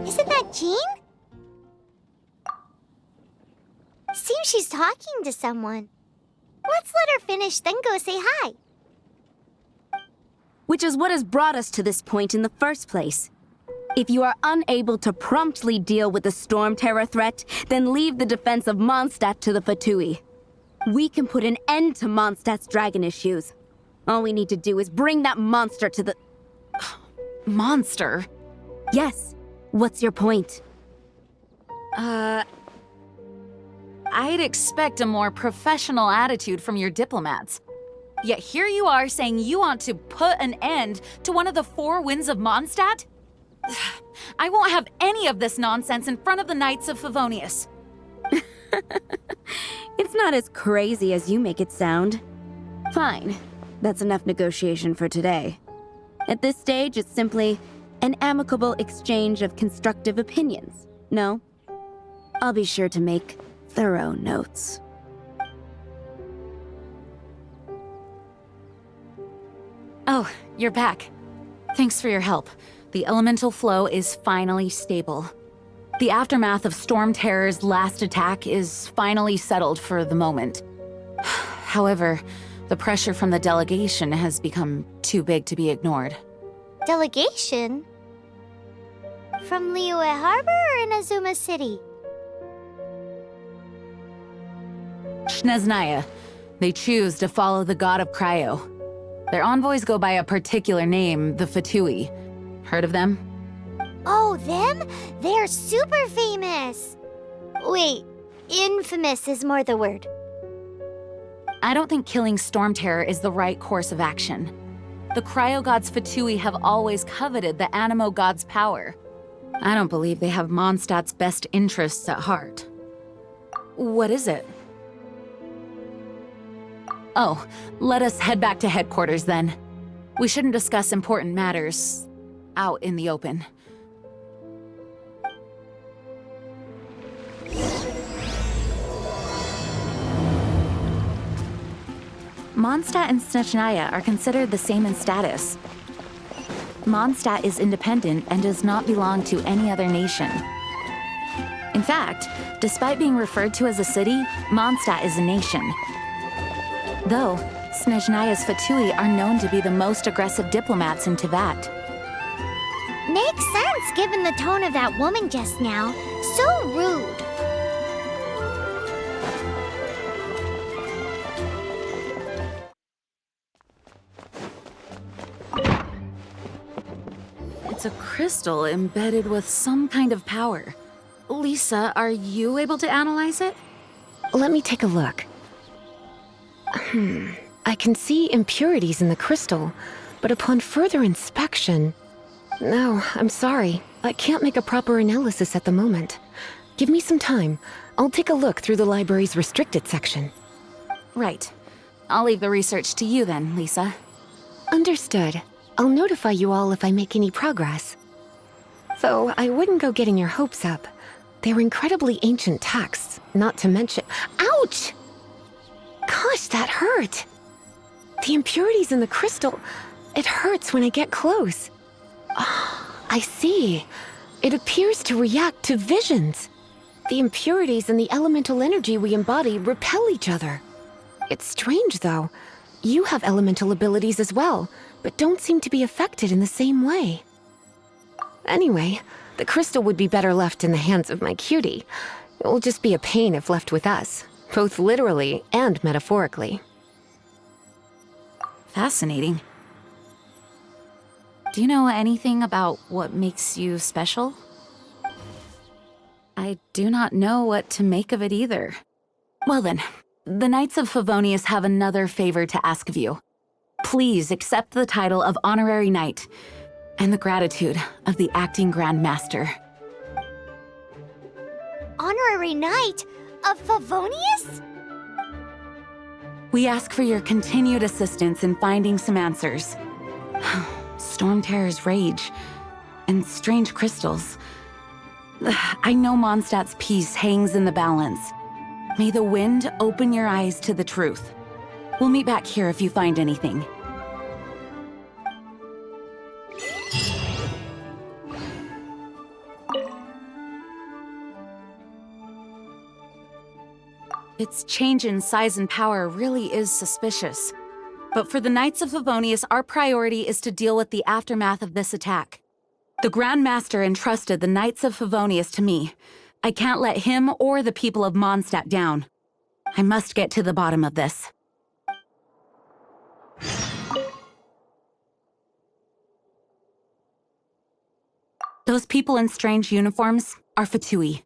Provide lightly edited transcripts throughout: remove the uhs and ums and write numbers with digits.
Isn't that Jean? Seems she's talking to someone. Let's let her finish, then go say hi. Which is what has brought us to this point in the first place. If you are unable to promptly deal with the Stormterror threat, then leave the defense of Mondstadt to the Fatui. We can put an end to Mondstadt's dragon issues. All we need to do is bring that monster to the... Monster? Yes. What's your point? I'd expect a more professional attitude from your diplomats. Yet here you are saying you want to put an end to one of the four winds of Mondstadt? I won't have any of this nonsense in front of the Knights of Favonius. It's not as crazy as you make it sound. Fine. That's enough negotiation for today. At this stage, it's simply an amicable exchange of constructive opinions. No? I'll be sure to make thorough notes. Oh, you're back. Thanks for your help. The elemental flow is finally stable. The aftermath of Stormterror's last attack is finally settled for the moment. However, the pressure from the delegation has become too big to be ignored. Delegation? From Liyue Harbor or Inazuma City? Snezhnaya. They choose to follow the god of Cryo. Their envoys go by a particular name, the Fatui. Heard of them? Oh, them? They're super famous! Wait, infamous is more the word. I don't think killing Stormterror is the right course of action. The Cryo God's Fatui have always coveted the Animo God's power. I don't believe they have Mondstadt's best interests at heart. What is it? Oh, let us head back to headquarters then. We shouldn't discuss important matters out in the open. Mondstadt and Snezhnaya are considered the same in status. Mondstadt is independent and does not belong to any other nation. In fact, despite being referred to as a city, Mondstadt is a nation. Though, Snezhnaya's Fatui are known to be the most aggressive diplomats in Teyvat. Makes sense given the tone of that woman just now. So rude. It's a crystal embedded with some kind of power. Lisa, are you able to analyze it? Let me take a look. I can see impurities in the crystal, but upon further inspection... No, I'm sorry. I can't make a proper analysis at the moment. Give me some time. I'll take a look through the library's restricted section. Right. I'll leave the research to you then, Lisa. Understood. I'll notify you all if I make any progress. Though I wouldn't go getting your hopes up. They're incredibly ancient texts, not to mention... Ouch! Gosh, that hurt! The impurities in the crystal... It hurts when I get close. Oh, I see. It appears to react to visions. The impurities and the elemental energy we embody repel each other. It's strange, though. You have elemental abilities as well, but don't seem to be affected in the same way. Anyway, the crystal would be better left in the hands of my cutie. It will just be a pain if left with us, both literally and metaphorically. Fascinating. Do you know anything about what makes you special? I do not know what to make of it either. Well then, the Knights of Favonius have another favor to ask of you. Please accept the title of Honorary Knight and the gratitude of the Acting Grand Master. Honorary Knight of Favonius? We ask for your continued assistance in finding some answers. Stormterror's rage and strange crystals. I know Mondstadt's peace hangs in the balance. May the wind open your eyes to the truth. We'll meet back here if you find anything. Its change in size and power really is suspicious. But for the Knights of Favonius, our priority is to deal with the aftermath of this attack. The Grand Master entrusted the Knights of Favonius to me. I can't let him or the people of Mondstadt down. I must get to the bottom of this. Those people in strange uniforms are Fatui.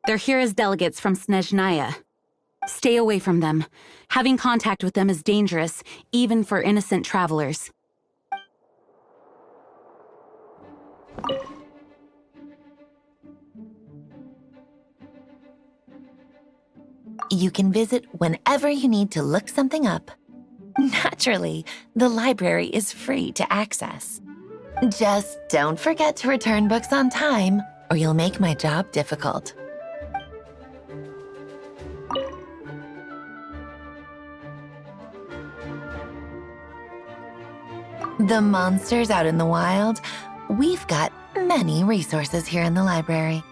They're here as delegates from Snezhnaya. Stay away from them. Having contact with them is dangerous, even for innocent travelers. You can visit whenever you need to look something up. Naturally, the library is free to access. Just don't forget to return books on time, or you'll make my job difficult. The monsters out in the wild, we've got many resources here in the library.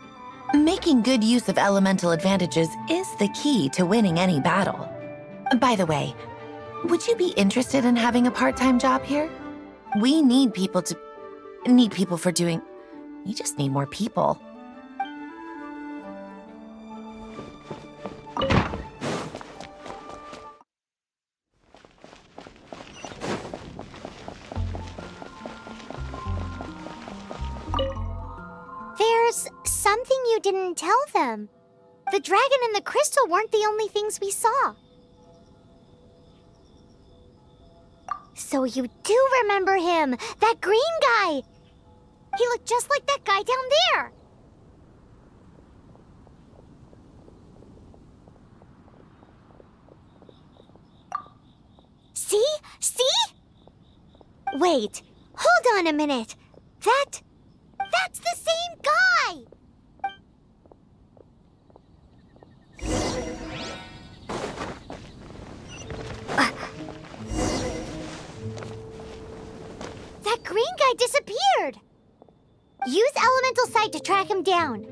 Making good use of elemental advantages is the key to winning any battle. By the way, would you be interested in having a part-time job here? We need people for doing... We just need more people. There's something you didn't tell them. The dragon and the crystal weren't the only things we saw. So you do remember him, that green guy. He looked just like that guy down there. See? See? Wait, hold on a minute. That's the same guy! That green guy disappeared! Use Elemental Sight to track him down.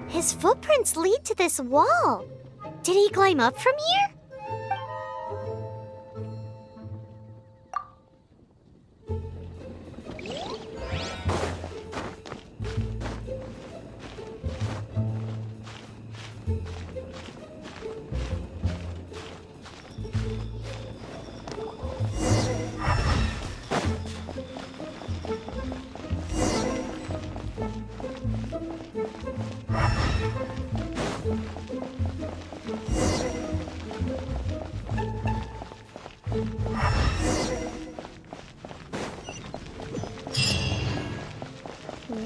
His footprints lead to this wall. Did he climb up from here?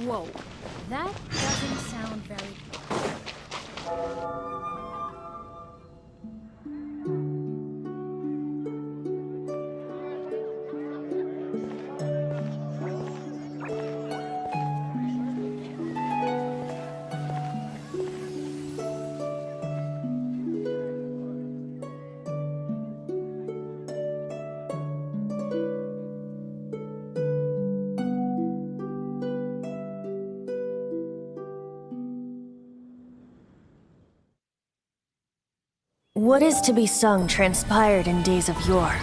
Whoa, that doesn't sound very... What is to be sung transpired in days of yore,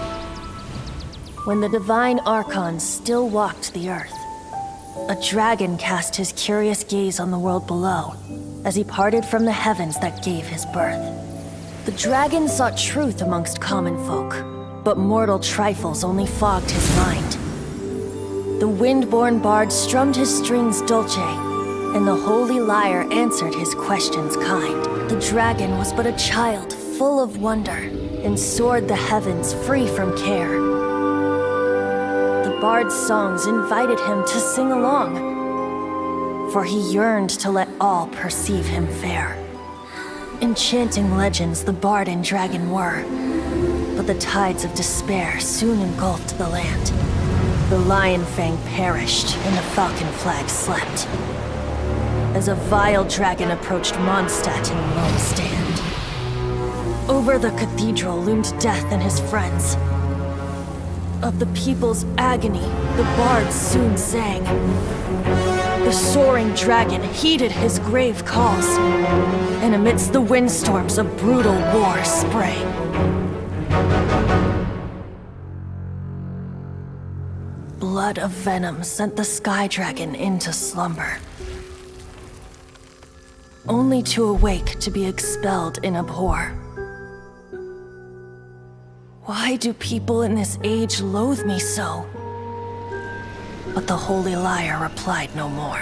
when the divine Archons still walked the earth. A dragon cast his curious gaze on the world below, as he parted from the heavens that gave his birth. The dragon sought truth amongst common folk, but mortal trifles only fogged his mind. The wind-born bard strummed his strings dulce, and the Holy Lyre answered his questions kind. The dragon was but a child, full of wonder, and soared the heavens free from care. bard's songs invited him to sing along, for he yearned to let all perceive him fair. Enchanting legends the bard and dragon were, but the tides of despair soon engulfed the land. The Lion Fang perished, and the Falcon Flag slept, as a vile dragon approached Mondstadt in lone stand. Over the cathedral loomed Death and his friends. Of the people's agony, the bards soon sang. The soaring dragon heeded his grave calls, and amidst the windstorms a brutal war sprang. Blood of venom sent the sky dragon into slumber, only to awake to be expelled in abhor. Why do people in this age loathe me so? But the Holy Lyre replied no more.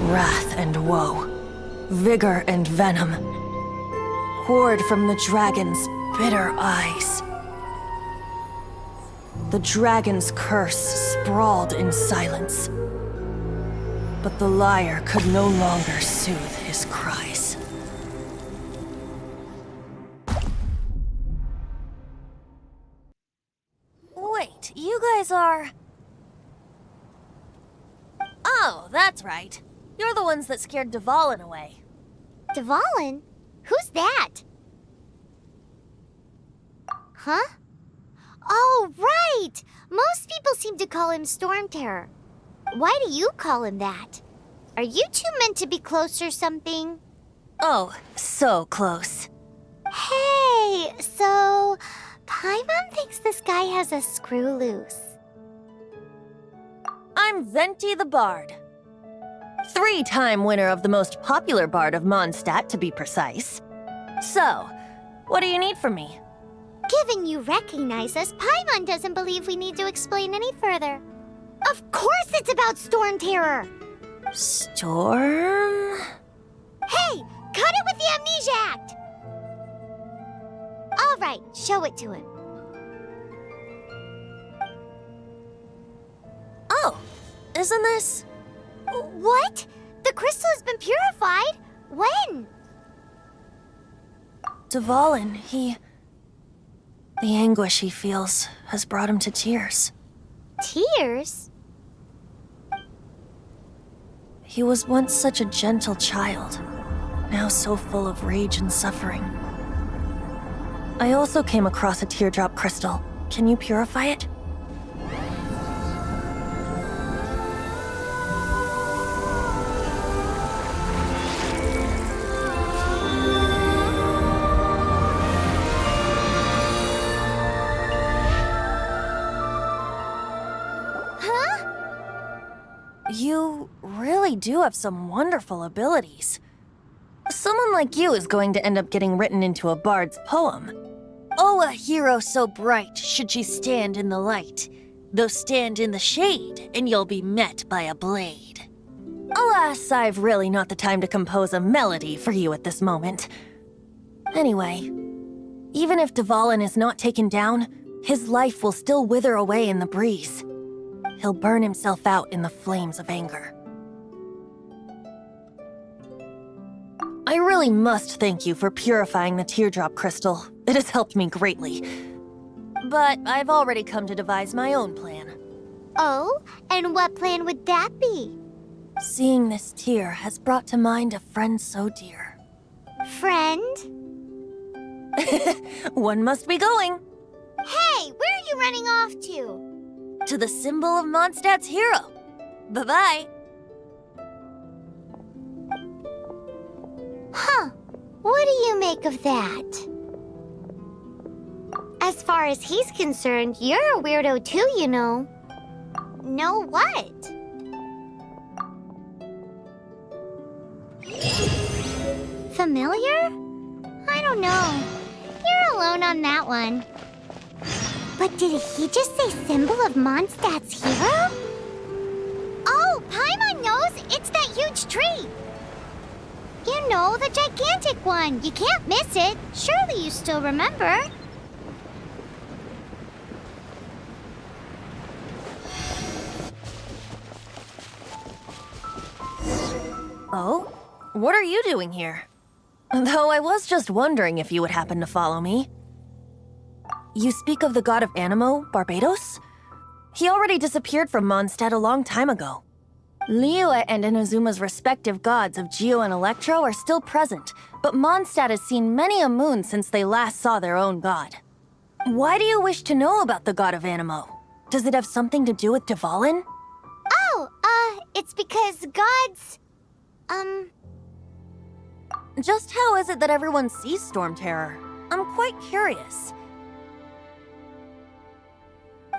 Wrath and woe, vigor and venom, poured from the dragon's bitter eyes. The dragon's curse sprawled in silence, but the lyre could no longer soothe his cries. Wait, you guys are... Oh, that's right. You're the ones that scared DeValin away. DeValin? Who's that? Huh? Oh, right! Most people seem to call him Stormterror. Why do you call him that? Are you two meant to be close or something? Oh, so close. Hey, so... Paimon thinks this guy has a screw loose. I'm Venti the Bard. 3-time winner of the most popular bard of Mondstadt, to be precise. So, what do you need from me? Given you recognize us, Paimon doesn't believe we need to explain any further. Of course it's about Stormterror! Storm? Hey, cut it with the Amnesia Act! All right, show it to him. Oh, isn't this... What? The crystal has been purified? When? DeValin, the anguish he feels has brought him to tears. Tears? He was once such a gentle child, now so full of rage and suffering. I also came across a teardrop crystal. Can you purify it? You really do have some wonderful abilities. Someone like you is going to end up getting written into a bard's poem. Oh, a hero so bright should she stand in the light, though stand in the shade, and you'll be met by a blade. Alas, I've really not the time to compose a melody for you at this moment. Anyway, even if DeValin is not taken down, his life will still wither away in the breeze. He'll burn himself out in the flames of anger. I really must thank you for purifying the teardrop crystal. It has helped me greatly. But I've already come to devise my own plan. Oh, and what plan would that be? Seeing this tear has brought to mind a friend so dear. Friend? One must be going. Hey, where are you running off to? To the symbol of Mondstadt's hero. Bye-bye. Huh. What do you make of that? As far as he's concerned, you're a weirdo too, you know. Know what? Familiar? I don't know. You're alone on that one. But did he just say symbol of Mondstadt's hero? Oh, Paimon knows! It's that huge tree! You know, the gigantic one. You can't miss it. Surely you still remember. Oh? What are you doing here? Though I was just wondering if you would happen to follow me. You speak of the god of Animo, Barbados? He already disappeared from Mondstadt a long time ago. Liyue and Inazuma's respective gods of Geo and Electro are still present, but Mondstadt has seen many a moon since they last saw their own god. Why do you wish to know about the god of Animo? Does it have something to do with Dvalin? Oh, it's because gods... Just how is it that everyone sees Stormterror? I'm quite curious.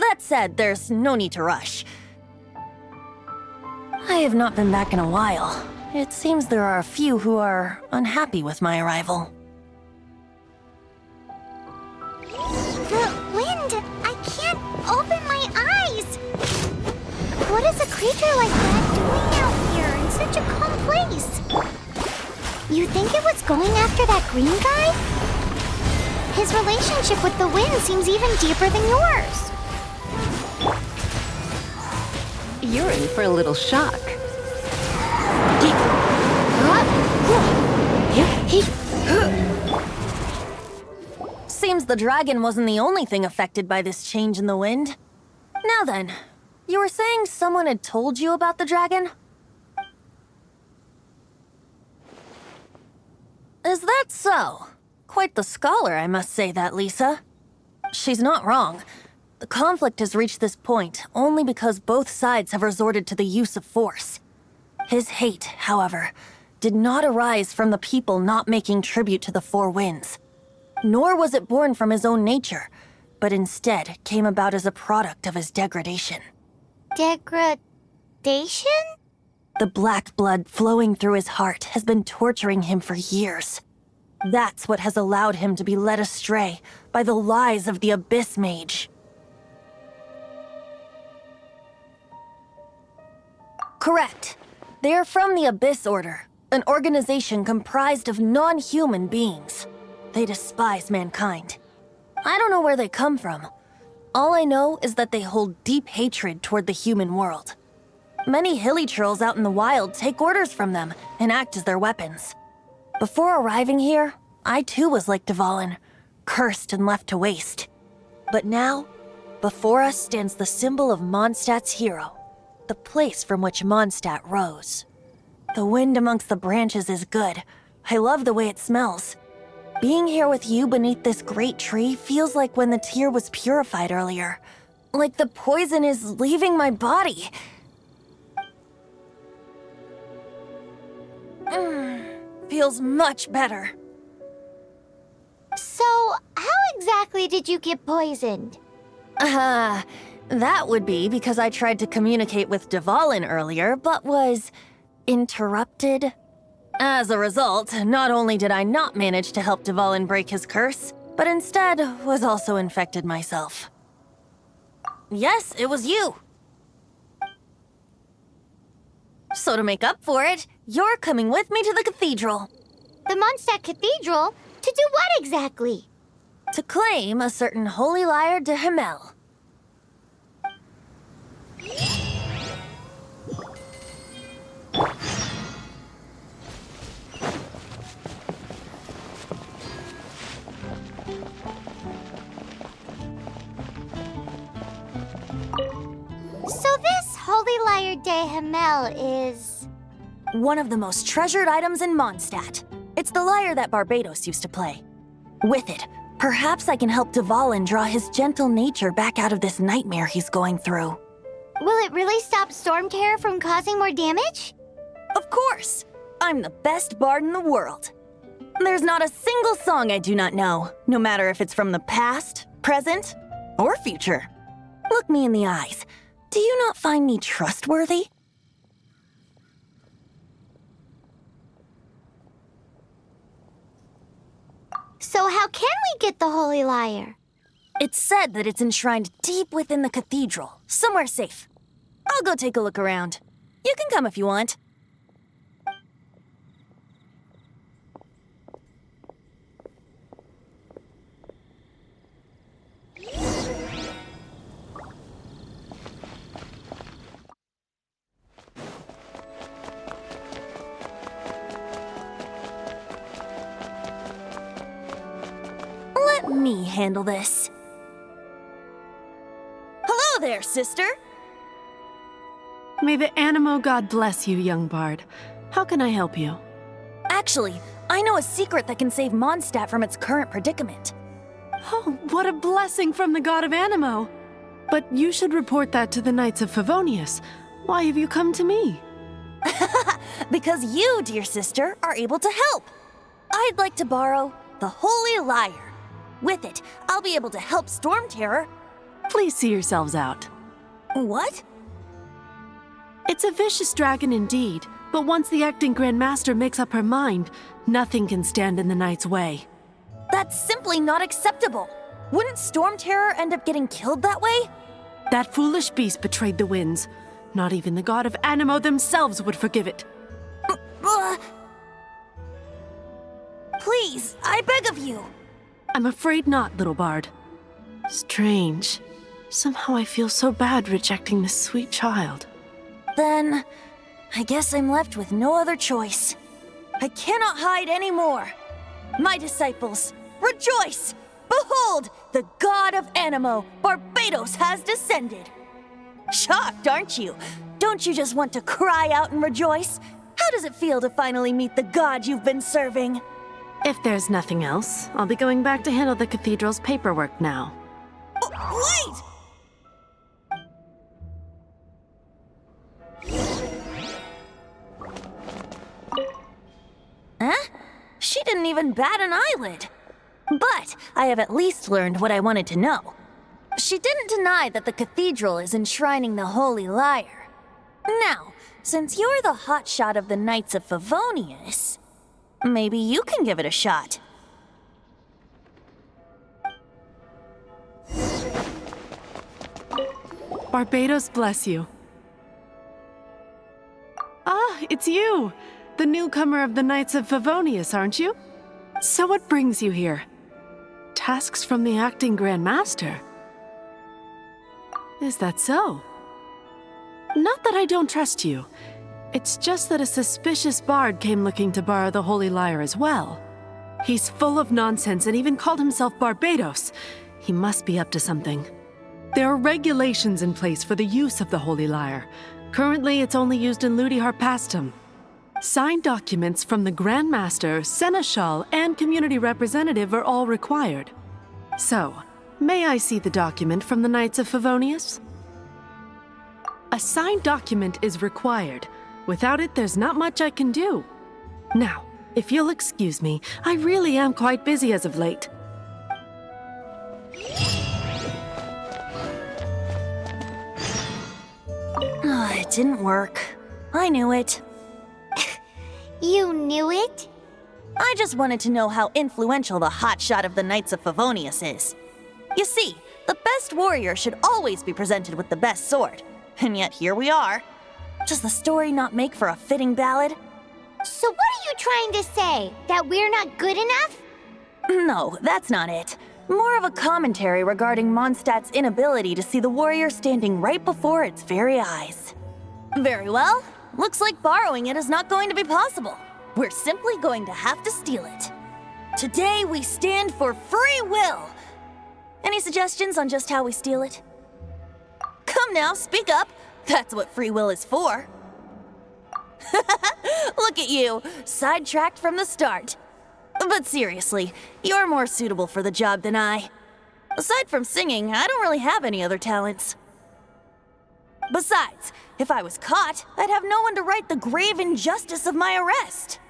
That said, there's no need to rush. I have not been back in a while. It seems there are a few who are unhappy with my arrival. The wind! I can't open my eyes! What is a creature like that doing out here in such a calm place? You think it was going after that green guy? His relationship with the wind seems even deeper than yours. You're in for a little shock. Seems the dragon wasn't the only thing affected by this change in the wind. Now then, you were saying someone had told you about the dragon? Is that so? Quite the scholar, I must say that, Lisa. She's not wrong. The conflict has reached this point only because both sides have resorted to the use of force. His hate, however, did not arise from the people not making tribute to the Four Winds. Nor was it born from his own nature, but instead came about as a product of his degradation. Degradation? The black blood flowing through his heart has been torturing him for years. That's what has allowed him to be led astray by the lies of the Abyss Mage. Correct. They are from the Abyss Order, an organization comprised of non-human beings. They despise mankind. I don't know where they come from. All I know is that they hold deep hatred toward the human world. Many hilly trolls out in the wild take orders from them and act as their weapons. Before arriving here, I too was like Dvalin, cursed and left to waste. But now, before us stands the symbol of Mondstadt's hero, the place from which Mondstadt rose. The wind amongst the branches is good. I love the way it smells. Being here with you beneath this great tree feels like when the tear was purified earlier. Like the poison is leaving my body. Feels much better. So, how exactly did you get poisoned? That would be because I tried to communicate with Dvalin earlier, but was interrupted. As a result, not only did I not manage to help Dvalin break his curse, but instead was also infected myself. Yes, it was you. So to make up for it, you're coming with me to the cathedral. The Mondstadt Cathedral? To do what exactly? To claim a certain Holy Lyre der Himmel. So this Holy Lyre der Himmel is... one of the most treasured items in Mondstadt. It's the lyre that Barbados used to play. With it, perhaps I can help Dvalin draw his gentle nature back out of this nightmare he's going through. Will it really stop Stormterror from causing more damage? Of course! I'm the best bard in the world. There's not a single song I do not know, no matter if it's from the past, present, or future. Look me in the eyes. Do you not find me trustworthy? So how can we get the Holy Lyre? It's said that it's enshrined deep within the cathedral, somewhere safe. I'll go take a look around. You can come if you want. handle this. Hello there, sister! May the Animo God bless you, young bard. How can I help you? Actually, I know a secret that can save Mondstadt from its current predicament. Oh, what a blessing from the god of Animo! But you should report that to the Knights of Favonius. Why have you come to me? Because you, dear sister, are able to help. I'd like to borrow the Holy Lyre. With it, I'll be able to help Stormterror. Please see yourselves out. What? It's a vicious dragon indeed, but once the acting Grand Master makes up her mind, nothing can stand in the Knight's way. That's simply not acceptable. Wouldn't Stormterror end up getting killed that way? That foolish beast betrayed the winds. Not even the god of Animo themselves would forgive it. Please, I beg of you. I'm afraid not, little bard. Strange. Somehow I feel so bad rejecting this sweet child. Then, I guess I'm left with no other choice. I cannot hide anymore. My disciples, rejoice! Behold, the god of Animo, Barbados, has descended. Shocked, aren't you? Don't you just want to cry out and rejoice? How does it feel to finally meet the god you've been serving? If there's nothing else, I'll be going back to handle the cathedral's paperwork now. Wait! Huh? She didn't even bat an eyelid. But I have at least learned what I wanted to know. She didn't deny that the cathedral is enshrining the Holy Lyre. Now, since you're the hotshot of the Knights of Favonius, maybe you can give it a shot. Barbados bless you. Ah, it's you! The newcomer of the Knights of Favonius, aren't you? So what brings you here? Tasks from the acting Grand Master? Is that so? Not that I don't trust you. It's just that a suspicious bard came looking to borrow the Holy Lyre as well. He's full of nonsense and even called himself Barbados. He must be up to something. There are regulations in place for the use of the Holy Lyre. Currently, it's only used in Ludi Harpastum. Signed documents from the Grand Master, Seneschal, and Community Representative are all required. So, may I see the document from the Knights of Favonius? A signed document is required. Without it, there's not much I can do. Now, if you'll excuse me, I really am quite busy as of late. It didn't work. I knew it. You knew it? I just wanted to know how influential the hotshot of the Knights of Favonius is. You see, the best warrior should always be presented with the best sword. And yet here we are. Does the story not make for a fitting ballad? So what are you trying to say? That we're not good enough? No, that's not it. More of a commentary regarding Mondstadt's inability to see the warrior standing right before its very eyes. Very well. Looks like borrowing it is not going to be possible. We're simply going to have to steal it. Today we stand for free will. Any suggestions on just how we steal it? Come now, speak up. That's what free will is for. Look at you, sidetracked from the start. But seriously, you're more suitable for the job than I. Aside from singing, I don't really have any other talents. Besides, if I was caught, I'd have no one to right the grave injustice of my arrest.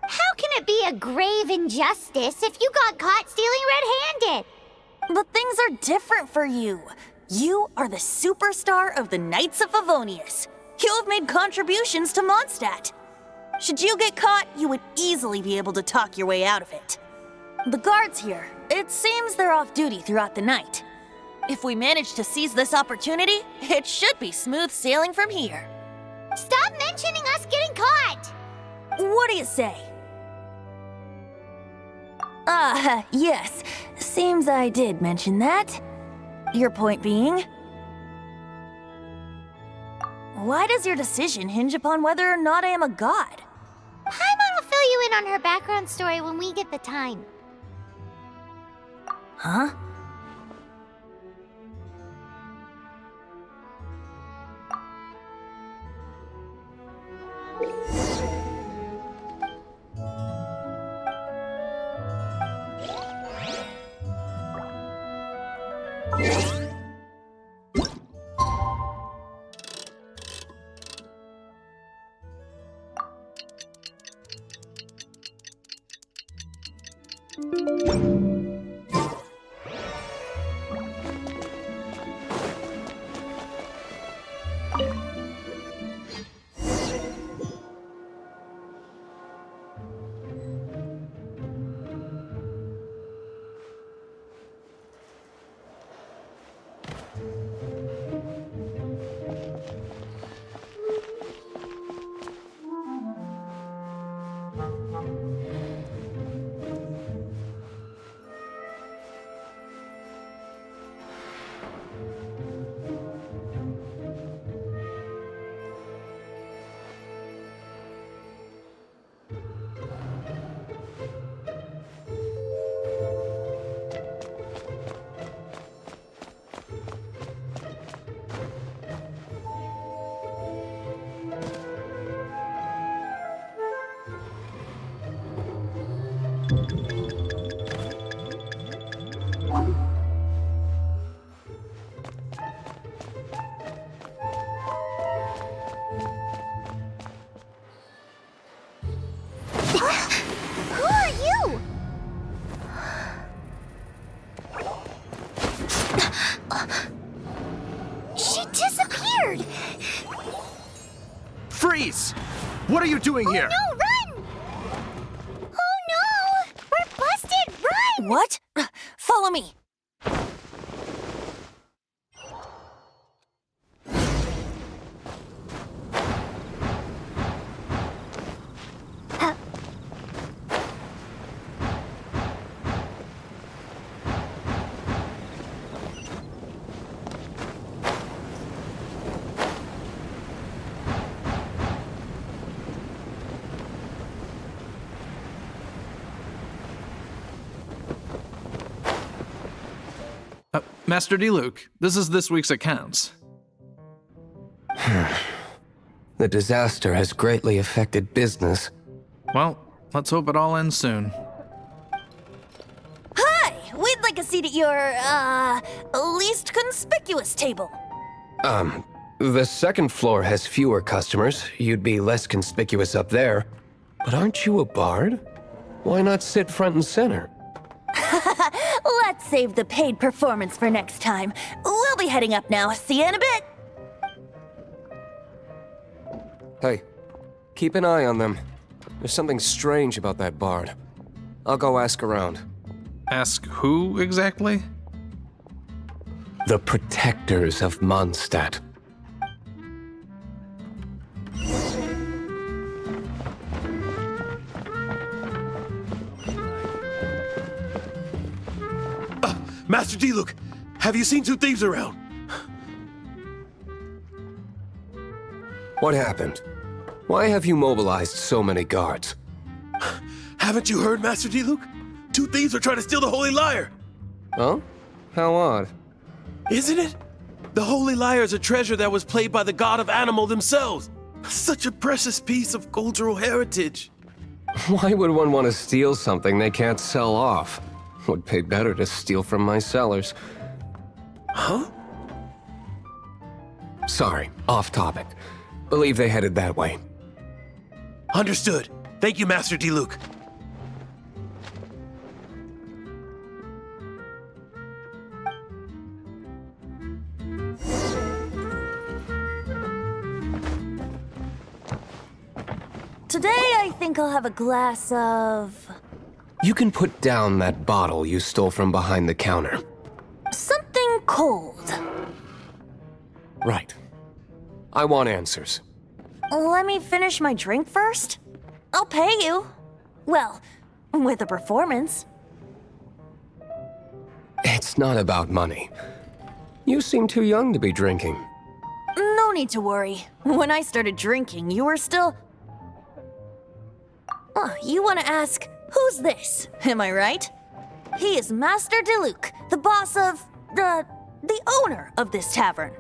How can it be a grave injustice if you got caught stealing red-handed? But things are different for you. You are the superstar of the Knights of Favonius. You have made contributions to Mondstadt. Should you get caught, you would easily be able to talk your way out of it. The guards here, it seems they're off duty throughout the night. If we manage to seize this opportunity, it should be smooth sailing from here. Stop mentioning us getting caught! What do you say? Yes. Seems I did mention that. Your point being? Why does your decision hinge upon whether or not I am a god? Paimon will fill you in on her background story when we get the time. Huh? Who are you? She disappeared! Freeze! What are you doing here? No, run! Oh no! We're busted! Run! What? Follow me. Master D-Luke, this is this week's accounts. The disaster has greatly affected business. Well, let's hope it all ends soon. Hi! We'd like a seat at your, least conspicuous table. The second floor has fewer customers. You'd be less conspicuous up there. But aren't you a bard? Why not sit front and center? Let's save the paid performance for next time. We'll be heading up now. See you in a bit. Hey, keep an eye on them. There's something strange about that bard. I'll go ask around. Ask who exactly? The protectors of Mondstadt. Master D-Luke, have you seen two thieves around? What happened? Why have you mobilized so many guards? Haven't you heard, Master D-Luke? Two thieves are trying to steal the Holy Lyre. Oh? How odd. Isn't it? The Holy Lyre is a treasure that was played by the god of animal themselves. Such a precious piece of cultural heritage. Why would one want to steal something they can't sell off? Would pay better to steal from my sellers. Huh? Sorry, off topic. Believe they headed that way. Understood. Thank you, Master D-Luke. Today, I think I'll have a glass of... You can put down that bottle you stole from behind the counter. something cold. Right. I want answers. Let me finish my drink first. I'll pay you. Well, with a performance. It's not about money. You seem too young to be drinking. No need to worry. When I started drinking, you were still... Oh, you want to ask, who's this? Am I right? He is Master D-Luke, the boss of... the owner of this tavern.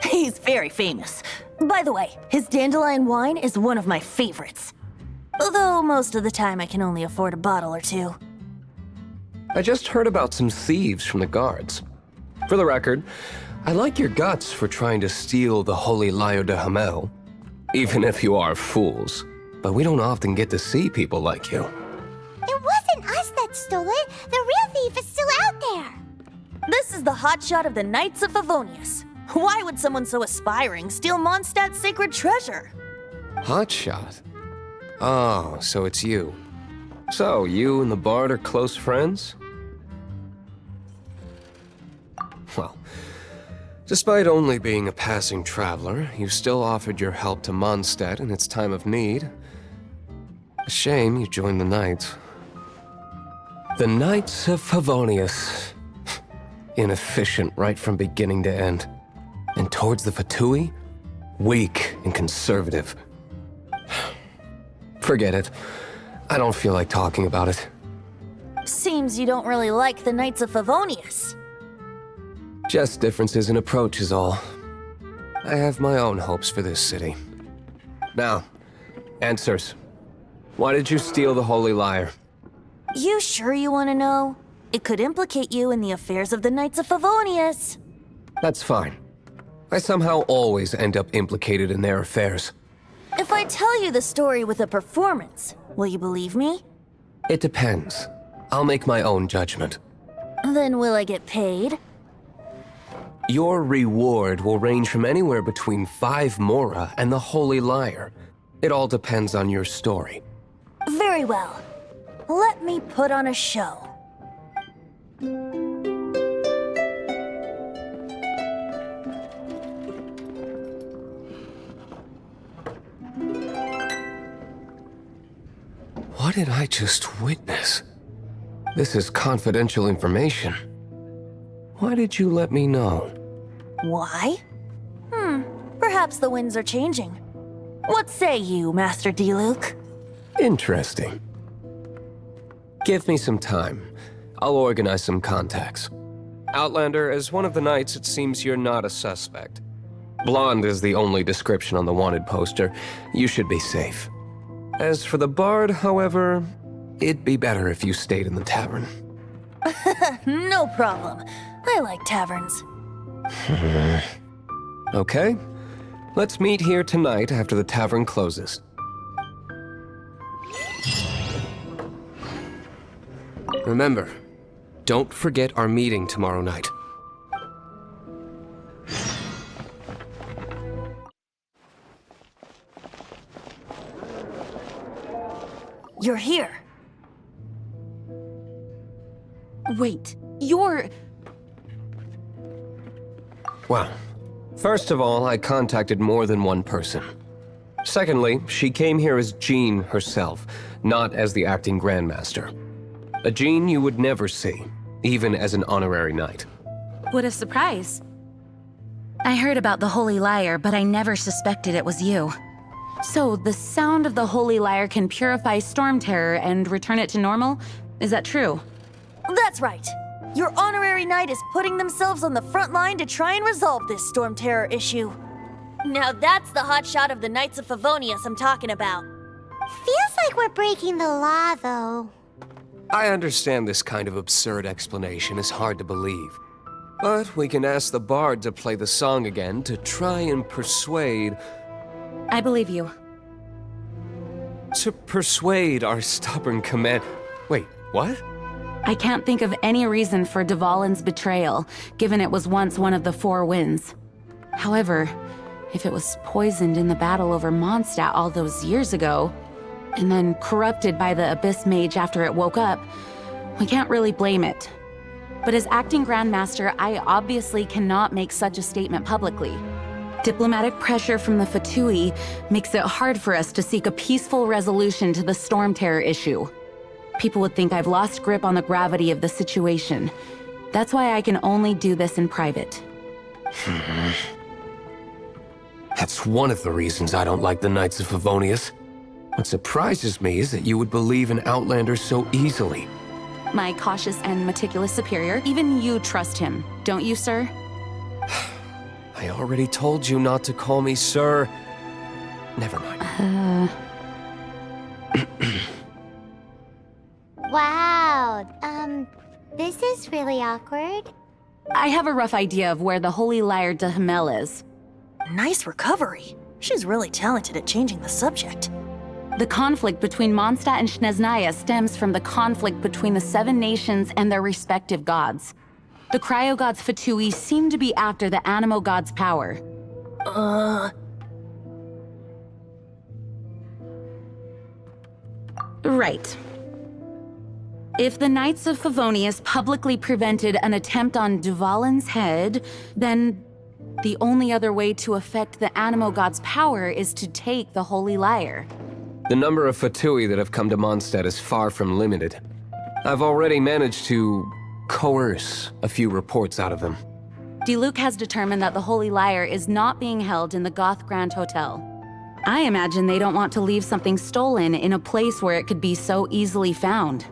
He's very famous. By the way, his dandelion wine is one of my favorites. Although most of the time I can only afford a bottle or two. I just heard about some thieves from the guards. For the record, I like your guts for trying to steal the Holy Lyre der Himmel. Even if you are fools. But we don't often get to see people like you. It wasn't us that stole it. The real thief is still out there. This is the hotshot of the Knights of Favonius. Why would someone so aspiring steal Mondstadt's sacred treasure? Hotshot? Oh, so it's you. So, you and the Bard are close friends? Well, despite only being a passing traveler, you still offered your help to Mondstadt in its time of need. A shame you joined the Knights. The Knights of Favonius. Inefficient right from beginning to end. And towards the Fatui, weak and conservative. Forget it. I don't feel like talking about it. Seems you don't really like the Knights of Favonius. Just differences in approach is all. I have my own hopes for this city. Now, answers. Why did you steal the Holy Lyre? You sure you want to know? It could implicate you in the affairs of the Knights of Favonius. That's fine. I somehow always end up implicated in their affairs. If I tell you the story with a performance, will you believe me? It depends. I'll make my own judgment. Then will I get paid? Your reward will range from anywhere between 5 Mora and the Holy Lyre. It all depends on your story. Very well. Let me put on a show. What did I just witness? This is confidential information. Why did you let me know? Why? Perhaps the winds are changing. What say you, Master Diluc? Interesting. Give me some time. I'll organize some contacts. Outlander, as one of the Knights, it seems you're not a suspect. Blonde is the only description on the wanted poster. You should be safe. As for the Bard, however, it'd be better if you stayed in the tavern. No problem. I like taverns. Okay. Let's meet here tonight after the tavern closes. Remember, don't forget our meeting tomorrow night. You're here. Wait, you're... Well, first of all, I contacted more than one person. Secondly, she came here as Jean herself, not as the acting Grandmaster. A Jean you would never see, even as an honorary knight. What a surprise. I heard about the Holy Lyre, but I never suspected it was you. So, the sound of the Holy Lyre can purify Stormterror and return it to normal? Is that true? That's right. Your honorary knight is putting themselves on the front line to try and resolve this Stormterror issue. Now that's the hotshot of the Knights of Favonius I'm talking about. Feels like we're breaking the law, though. I understand this kind of absurd explanation is hard to believe. But we can ask the Bard to play the song again to try and persuade... I believe you. To persuade our stubborn command... Wait, what? I can't think of any reason for Dvalin's betrayal, given it was once one of the 4 winds. However, if it was poisoned in the battle over Mondstadt all those years ago, and then corrupted by the Abyss Mage after it woke up, we can't really blame it. But as acting Grandmaster, I obviously cannot make such a statement publicly. Diplomatic pressure from the Fatui makes it hard for us to seek a peaceful resolution to the Stormterror issue. People would think I've lost grip on the gravity of the situation. That's why I can only do this in private. That's one of the reasons I don't like the Knights of Favonius. What surprises me is that you would believe in Outlander so easily. My cautious and meticulous superior, even you trust him, don't you, sir? I already told you not to call me sir. Never mind. Wow, this is really awkward. I have a rough idea of where the Holy Lyre der Himmel is. Nice recovery. She's really talented at changing the subject. The conflict between Mondstadt and Snezhnaya stems from the conflict between the 7 nations and their respective gods. The cryo-gods Fatui seem to be after the Animo god's power. Right. If the Knights of Favonius publicly prevented an attempt on Dvalin's head, then the only other way to affect the Animo god's power is to take the Holy Lyre. The number of Fatui that have come to Mondstadt is far from limited. I've already managed to coerce a few reports out of them. Diluc has determined that the Holy Lyre is not being held in the Goth Grand Hotel. I imagine they don't want to leave something stolen in a place where it could be so easily found.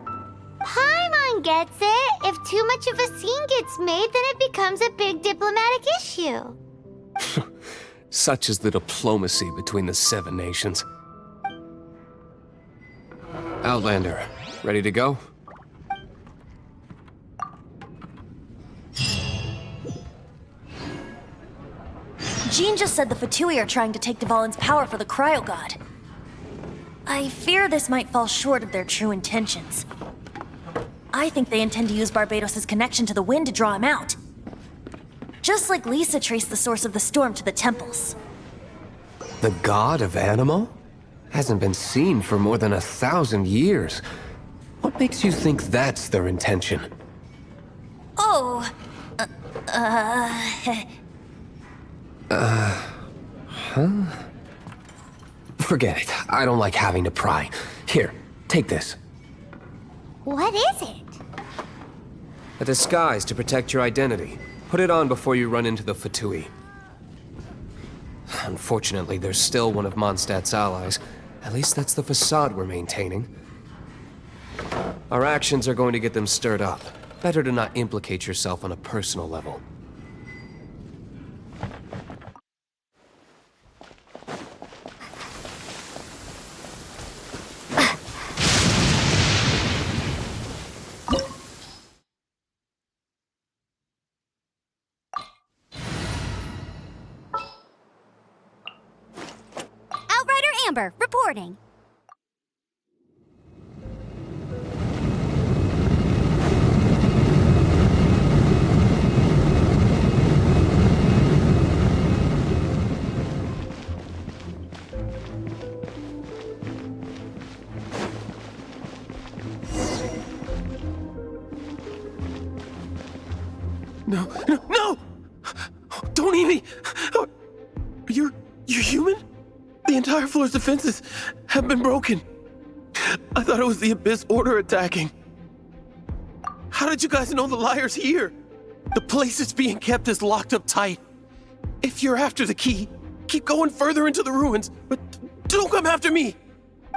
Paimon gets it. If too much of a scene gets made, then it becomes a big diplomatic issue. Such is the diplomacy between the 7 nations. Outlander, ready to go? Jean just said the Fatui are trying to take Dvalin's power for the Cryo God. I fear this might fall short of their true intentions. I think they intend to use Barbados' connection to the wind to draw him out. Just like Lisa traced the source of the storm to the temples. The god of Animo? Hasn't been seen for more than 1,000 years. What makes you think that's their intention? Oh, Forget it. I don't like having to pry. Here, take this. What is it? A disguise to protect your identity. Put it on before you run into the Fatui. Unfortunately, there's still one of Mondstadt's allies. At least that's the facade we're maintaining. Our actions are going to get them stirred up. Better to not implicate yourself on a personal level. Amber, reporting. No! Don't eat me! You're human? The entire floor's defenses have been broken. I thought it was the Abyss Order attacking. How did you guys know the Lyre's here? The place it's being kept is locked up tight. If you're after the key, keep going further into the ruins, but don't come after me.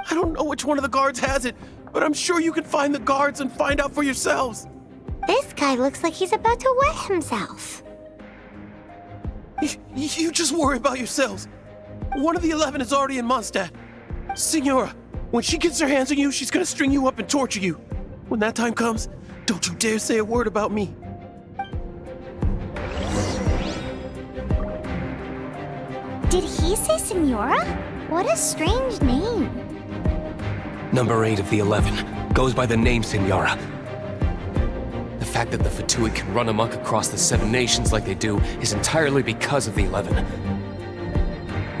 I don't know which one of the guards has it, but I'm sure you can find the guards and find out for yourselves. This guy looks like he's about to wet himself. You just worry about yourselves. One of the 11 is already in Mondstadt. Signora, when she gets her hands on you, she's gonna string you up and torture you. When that time comes, don't you dare say a word about me. Did he say Signora? What a strange name. Number 8 of the 11 goes by the name Signora. The fact that the Fatui can run amok across the 7 nations like they do is entirely because of the 11.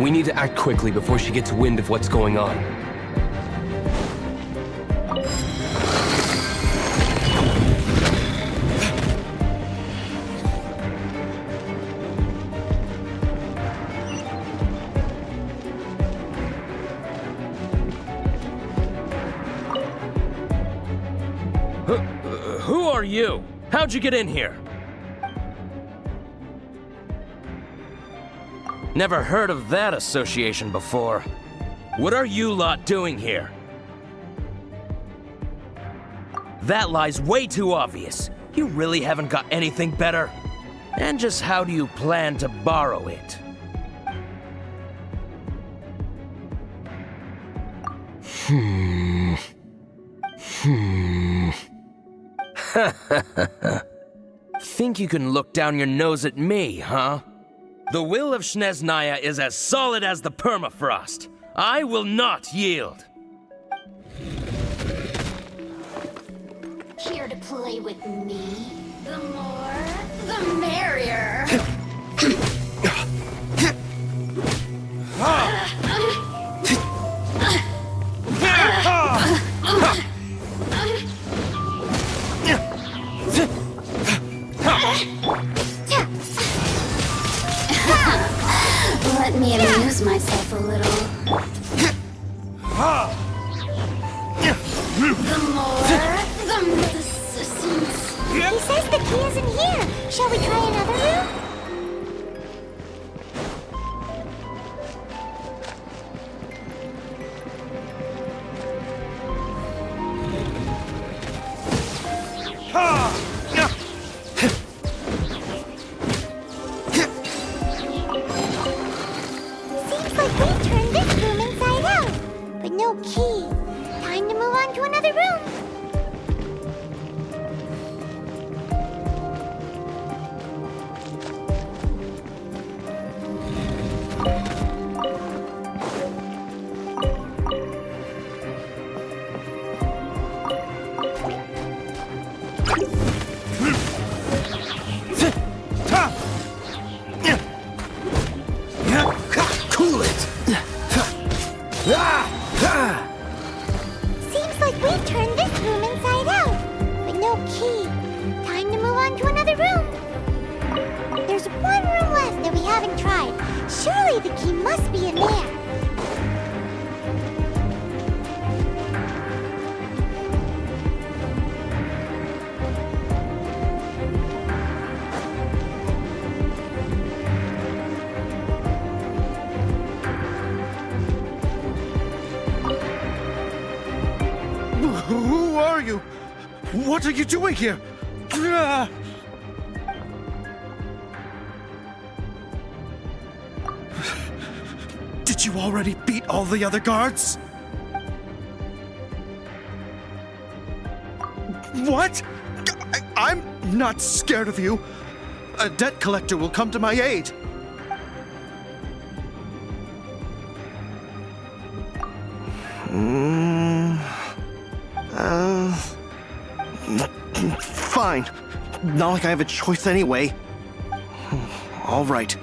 We need to act quickly before she gets wind of what's going on. Who are you? How'd you get in here? Never heard of that association before. What are you lot doing here? That lie's way too obvious. You really haven't got anything better? And just how do you plan to borrow it? Think you can look down your nose at me, huh? The will of Snezhnaya is as solid as the permafrost. I will not yield. Here to play with me? The more, the merrier. Let me amuse myself a little. The more, the resistance. He says the key isn't here. Shall we try another room? Seems like we turned this room inside out, but no key. Time to move on to another room. Cool it! Seems like we've turned this room inside out, but no key. Time to move on to another room. There's one room left that we haven't tried. Surely the key must be in there. Who are you? What are you doing here? Did you already beat all the other guards? What? I'm not scared of you. A debt collector will come to my aid. Fine. Not like I have a choice anyway. All right.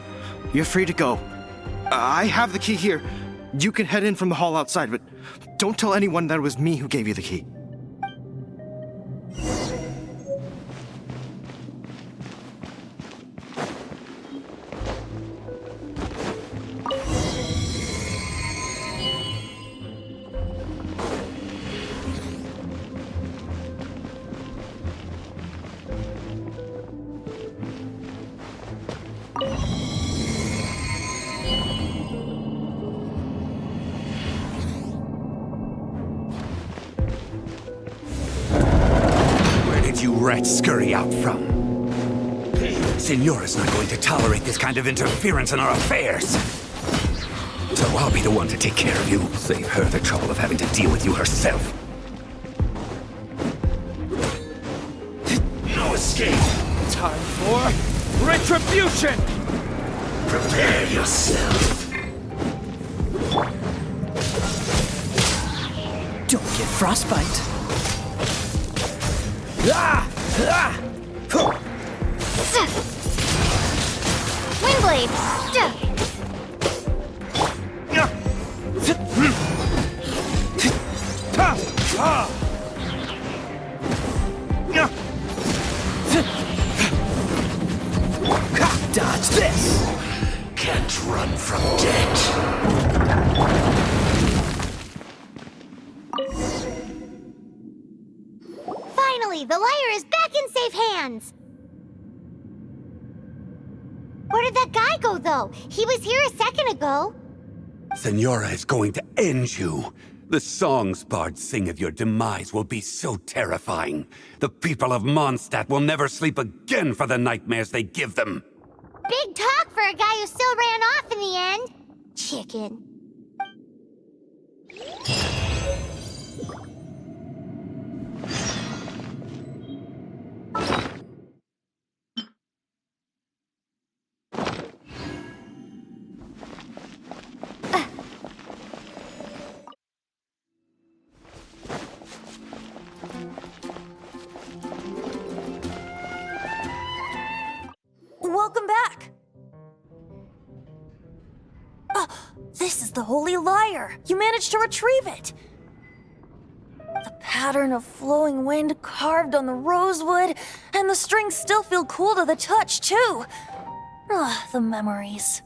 You're free to go. I have the key here. You can head in from the hall outside, but don't tell anyone that it was me who gave you the key. You rats scurry out from? Signora's not going to tolerate this kind of interference in our affairs. So I'll be the one to take care of you. Save her the trouble of having to deal with you herself. No escape. Time for retribution. Prepare yourself. Don't get frostbite. Windblade! Dodge this! Can't run from debt. Finally, the lyre is back in safe hands! Where did that guy go, though? He was here a second ago. Signora is going to end you. The songs bards sing of your demise will be so terrifying. The people of Mondstadt will never sleep again for the nightmares they give them. Big talk for a guy who still ran off in the end. Chicken. This is the Holy Lyre! You managed to retrieve it! The pattern of flowing wind carved on the rosewood, and the strings still feel cool to the touch, too. Ah, the memories.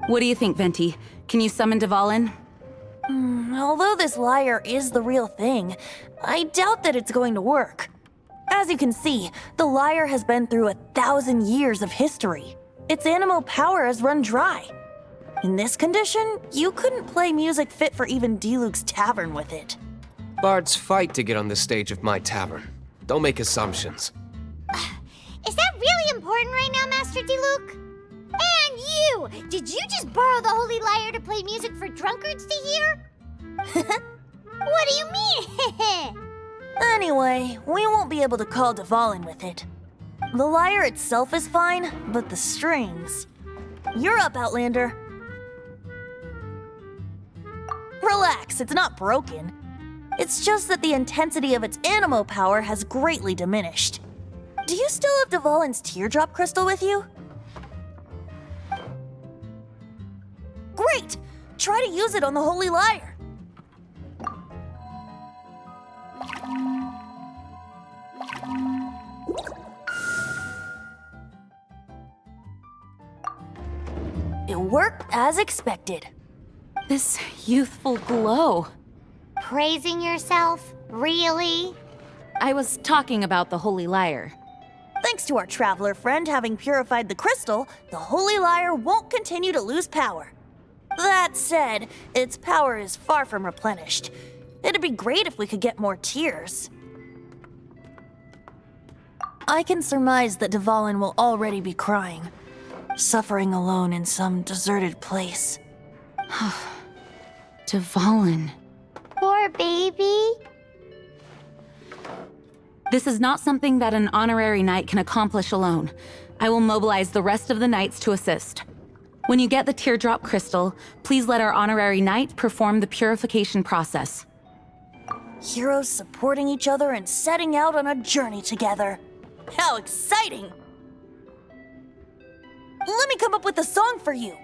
What do you think, Venti? Can you summon Dvalin? Although this lyre is the real thing, I doubt that it's going to work. As you can see, the lyre has been through 1,000 years of history. Its animo power has run dry. In this condition, you couldn't play music fit for even Diluc's tavern with it. Bards fight to get on the stage of my tavern. Don't make assumptions. Is that really important right now, Master Diluc? And you! Did you just borrow the Holy Lyre to play music for drunkards to hear? What do you mean? Anyway, we won't be able to call Dvalin with it. The lyre itself is fine, but the strings... You're up, Outlander. Relax, it's not broken. It's just that the intensity of its animo power has greatly diminished. Do you still have Dvalin's teardrop crystal with you? Great! Try to use it on the Holy Lyre. It worked as expected. This youthful glow. Praising yourself? Really? I was talking about the Holy Lyre. Thanks to our traveler friend having purified the crystal, the Holy Lyre won't continue to lose power. That said, its power is far from replenished. It'd be great if we could get more tears. I can surmise that Dvalin will already be crying, suffering alone in some deserted place. Dvalin. Poor baby. This is not something that an honorary knight can accomplish alone. I will mobilize the rest of the knights to assist. When you get the teardrop crystal, please let our honorary knight perform the purification process. Heroes supporting each other and setting out on a journey together. How exciting! Let me come up with a song for you.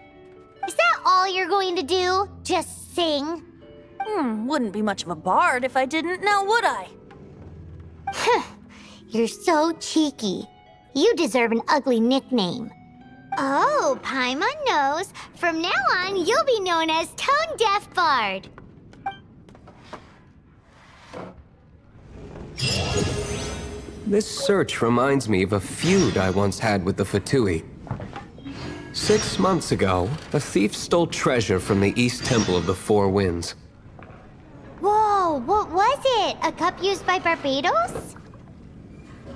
Is that all you're going to do? Just sing? Wouldn't be much of a bard if I didn't, now would I? You're so cheeky. You deserve an ugly nickname. Oh, Paimon knows. From now on, you'll be known as Tone Deaf Bard. This search reminds me of a feud I once had with the Fatui. 6 months ago, a thief stole treasure from the East Temple of the Four Winds. Whoa, what was it? A cup used by Barbados?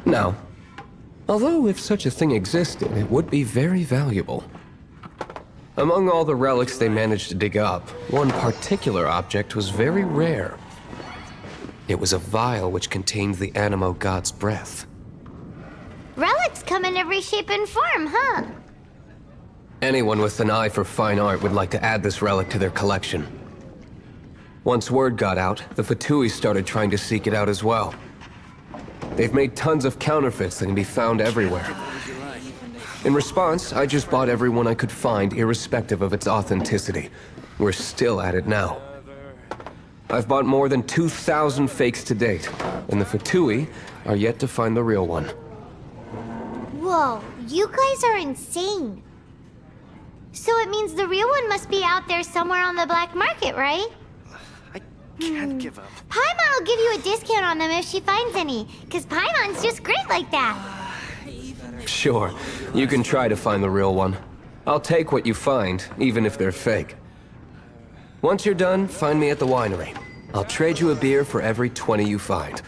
No. Although if such a thing existed, it would be very valuable. Among all the relics they managed to dig up, one particular object was very rare. It was a vial which contained the Animo God's breath. Relics come in every shape and form, huh? Anyone with an eye for fine art would like to add this relic to their collection. Once word got out, the Fatui started trying to seek it out as well. They've made tons of counterfeits that can be found everywhere. In response, I just bought every one I could find, irrespective of its authenticity. We're still at it now. I've bought more than 2,000 fakes to date, and the Fatui are yet to find the real one. Whoa, you guys are insane. So it means the real one must be out there somewhere on the black market, right? I can't give up. Paimon will give you a discount on them if she finds any, because Paimon's just great like that. Sure, you can try to find the real one. I'll take what you find, even if they're fake. Once you're done, find me at the winery. I'll trade you a beer for every 20 you find.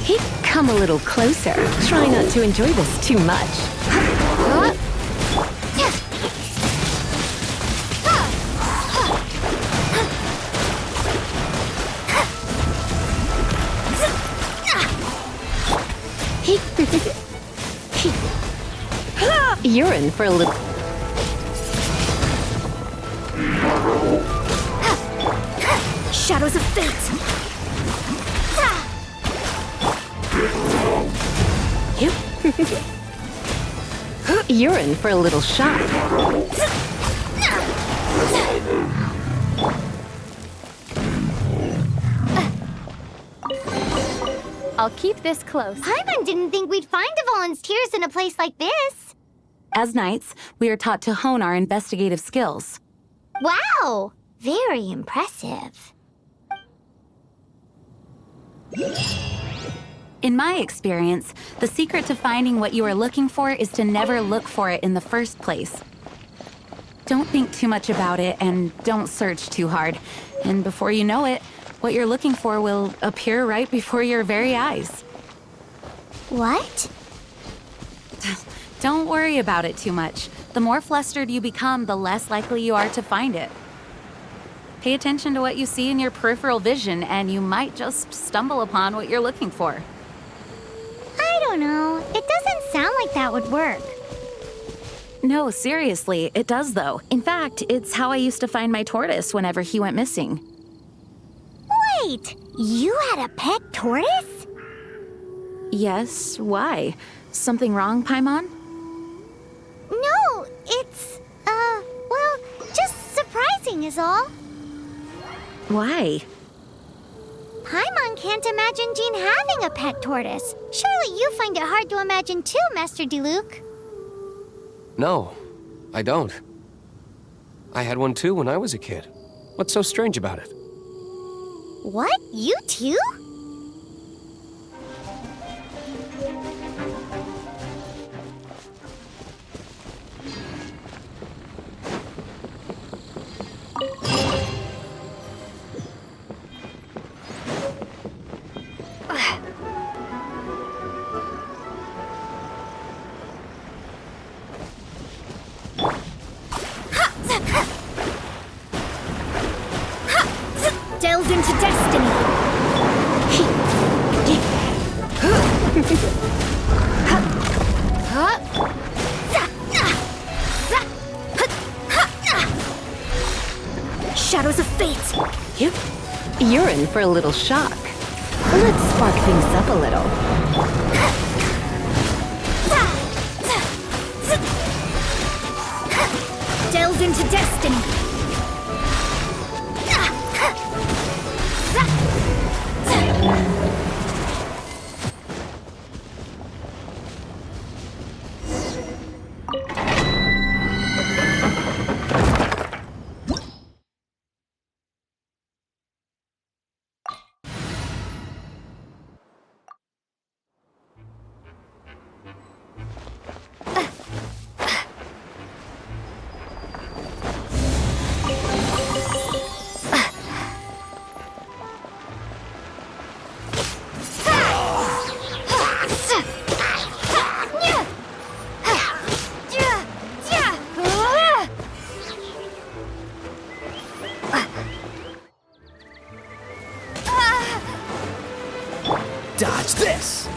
Hey, come a little closer. Try not to enjoy this too much. You're in for a little... Shadows of Fate! You're in for a little shock. I'll keep this close. Paimon didn't think we'd find the volunteers in a place like this. As knights, we are taught to hone our investigative skills. Wow! Very impressive. In my experience, the secret to finding what you are looking for is to never look for it in the first place. Don't think too much about it and don't search too hard. And before you know it, what you're looking for will appear right before your very eyes. What? Don't worry about it too much. The more flustered you become, the less likely you are to find it. Pay attention to what you see in your peripheral vision, and you might just stumble upon what you're looking for. I don't know. It doesn't sound like that would work. No, seriously, it does though. In fact, it's how I used to find my tortoise whenever he went missing. Wait! You had a pet tortoise? Yes, why? Something wrong, Paimon? No, it's, well, just surprising is all. Why? Paimon can't imagine Jean having a pet tortoise. Surely you find it hard to imagine too, Master Diluc. No, I don't. I had one too when I was a kid. What's so strange about it? What? You too? Delved into destiny. Shadows of Fate. You're in for a little shock. Let's spark things up a little. Delved into destiny. Dodge this!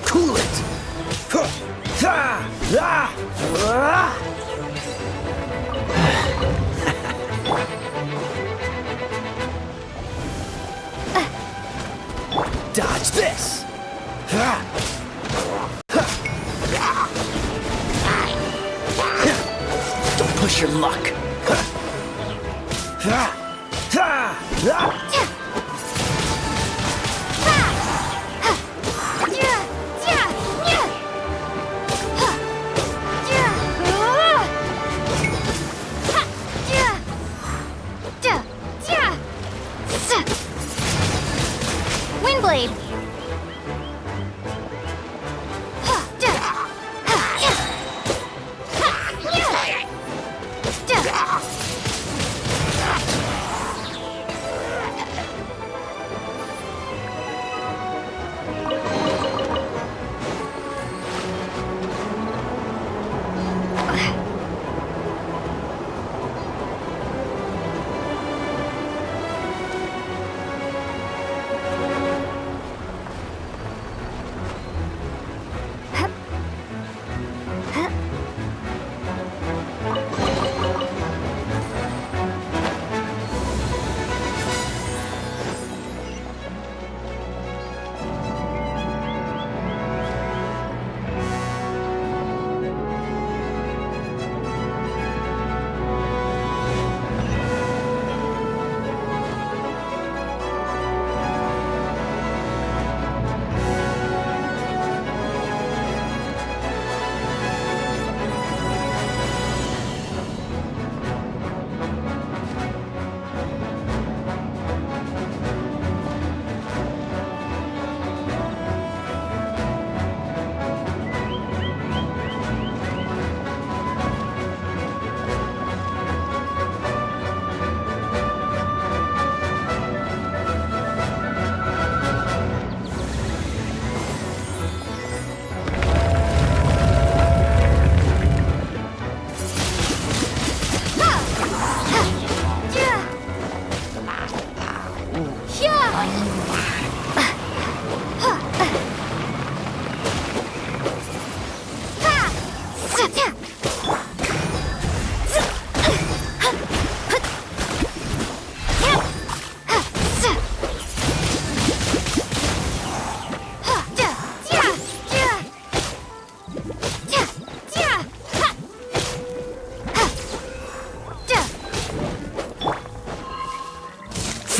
Cool it! Dodge this! push your luck. Windblade!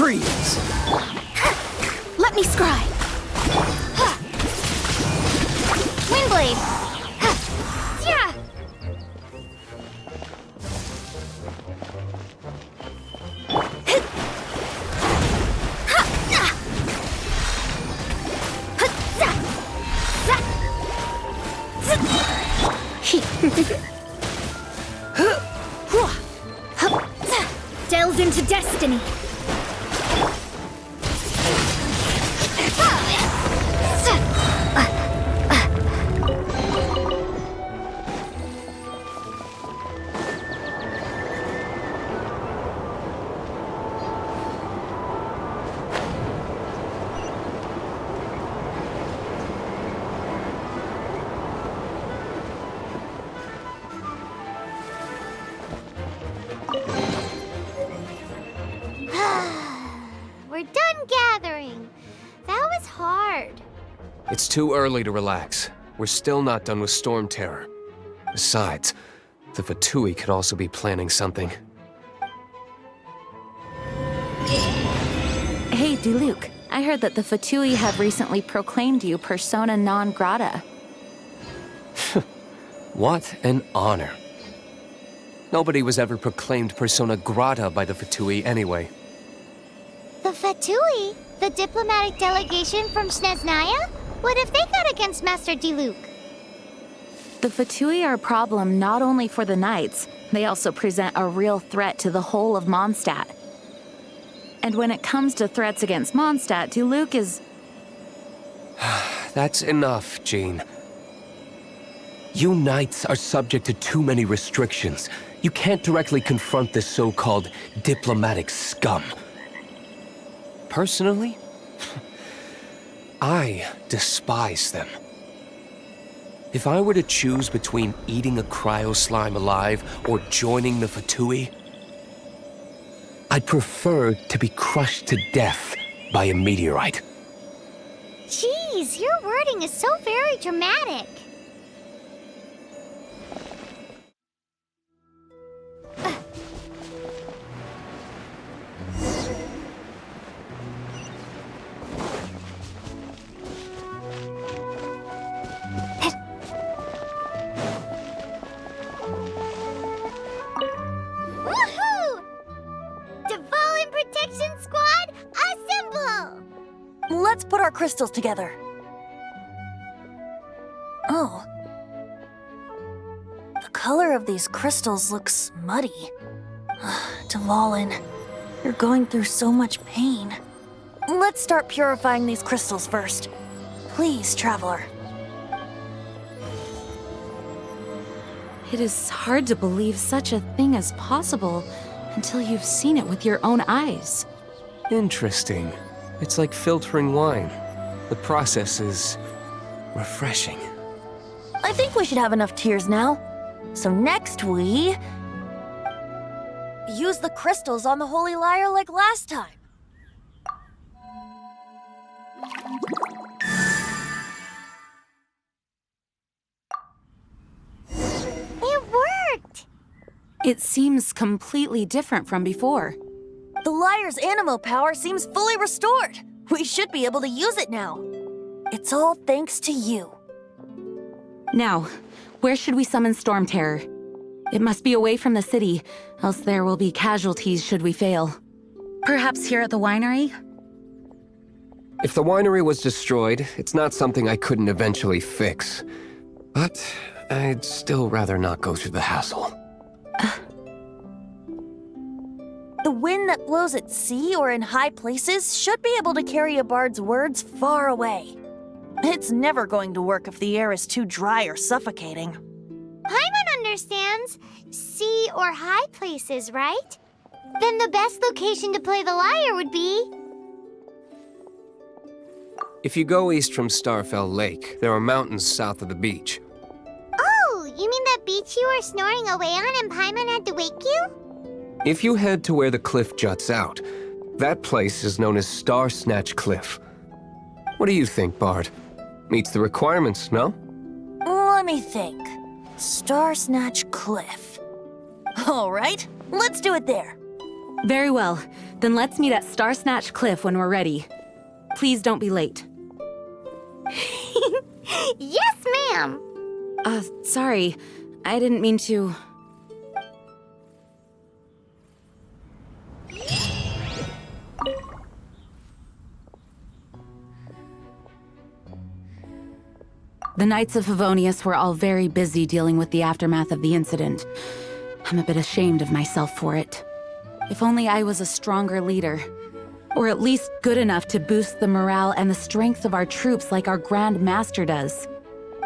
Freeze! Let me scry! Windblade! Yeah! Delve into destiny. We're done gathering. That was hard. It's too early to relax. We're still not done with Stormterror. Besides, the Fatui could also be planning something. Hey, Diluc, I heard that the Fatui have recently proclaimed you persona non grata. What an honor. Nobody was ever proclaimed persona grata by the Fatui anyway. The Fatui? The diplomatic delegation from Snezhnaya? What have they got against Master Diluc? The Fatui are a problem not only for the Knights, they also present a real threat to the whole of Mondstadt. And when it comes to threats against Mondstadt, Diluc is... That's enough, Jean. You Knights are subject to too many restrictions. You can't directly confront this so-called diplomatic scum. Personally, I despise them. If I were to choose between eating a cryo slime alive or joining the Fatui, I'd prefer to be crushed to death by a meteorite. Jeez, your wording is so very dramatic. crystals together. Oh. The color of these crystals looks muddy. Dvalin, you're going through so much pain. Let's start purifying these crystals first. Please, Traveler. It is hard to believe such a thing is possible until you've seen it with your own eyes. Interesting. It's like filtering wine. The process is refreshing. I think we should have enough tears now. So next we... use the crystals on the Holy Lyre like last time. It worked! It seems completely different from before. The Lyre's animo power seems fully restored. We should be able to use it now. It's all thanks to you. Now, where should we summon Stormterror? It must be away from the city, else there will be casualties should we fail. Perhaps here at the winery? If the winery was destroyed, it's not something I couldn't eventually fix. But I'd still rather not go through the hassle. The wind that blows at sea or in high places should be able to carry a bard's words far away. It's never going to work if the air is too dry or suffocating. Paimon understands sea or high places, right? Then the best location to play the lyre would be... If you go east from Starfell Lake, there are mountains south of the beach. Oh, you mean that beach you were snoring away on and Paimon had to wake you? If you head to where the cliff juts out, that place is known as Star Snatch Cliff. What do you think, Bard? Meets the requirements, no? Let me think. Star Snatch Cliff. All right, let's do it there. Very well. Then let's meet at Star Snatch Cliff when we're ready. Please don't be late. Yes, ma'am! Sorry. I didn't mean to... The Knights of Favonius were all very busy dealing with the aftermath of the incident. I'm a bit ashamed of myself for it. If only I was a stronger leader. Or at least good enough to boost the morale and the strength of our troops like our Grand Master does.